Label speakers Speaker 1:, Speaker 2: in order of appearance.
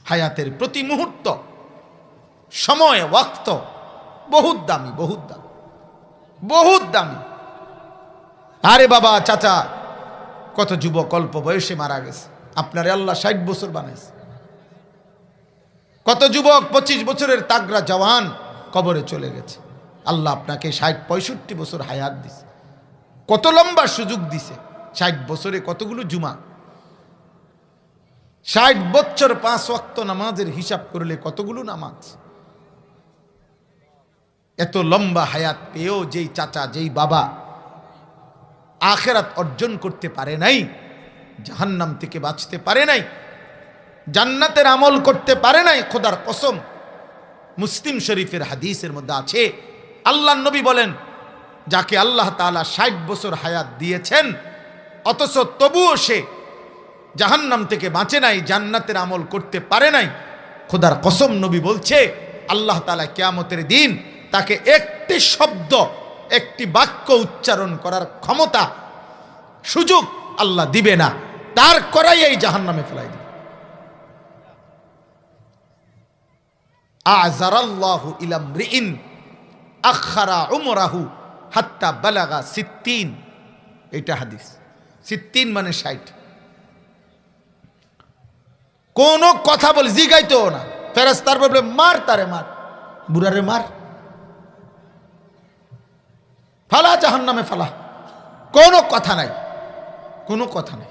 Speaker 1: হায়াতের প্রতি মুহূর্ত, সময়, ওয়াক্ত বহুত দামি, বহুত দামি, বহুত দামি। আরে বাবা, চাচা, কত যুবক অল্প বয়সে মারা গেছে। আপনারে আল্লাহ 60 বছর বানাইছে। কত যুবক 25 বছরের তাগড়া জওয়ান কবরে চলে গেছে। আল্লাহ আপনাকে 60-65 বছর হায়াত দিছে। কত লম্বা সুযোগ দিছে। 60 বছরে কতগুলো জুমা, 60 বছর 5 ওয়াক্ত নামাজের হিসাব করলে কতগুলো নামাজ। এত লম্বা হায়াত পেয়েও যেই চাচা, যেই বাবা আখিরাত অর্জন করতে পারে নাই, জাহান্নাম থেকে বাঁচতে পারে নাই, জান্নাতের আমল করতে পারে নাই, খোদার কসম, মুসলিম শরীফের হাদিসের মধ্যে আছে, আল্লাহর নবী বলেন, যাকে আল্লাহ তাআলা 60 বছর হায়াত দিয়েছেন অথচ তবুও সে জাহান্নাম থেকে বাঁচে নাই, জান্নাতের আমল করতে পারে নাই, খোদার কসম নবী বলছে আল্লাহ তাআলা কিয়ামতের দিন তাকে একটি শব্দ, একটি বাক্য উচ্চারণ করার ক্ষমতা, সুযোগ আল্লাহ দিবে না, তার করাই এই জাহান্নামে ফেলাই দিবে। আযারাল্লাহু ইলা মরিইন আখারা উমরাহু হাত্তা বালাগা 60। এটা হাদিস। 60 মানে 60। কোন কথা বলে জিগাইতো না, ফেরেশতার বলবে মার, তারে মার, বুড়ারে মার, ফালা জাহান্নামে ফালা। কোনো কথা নাই, কোনো কথা নাই।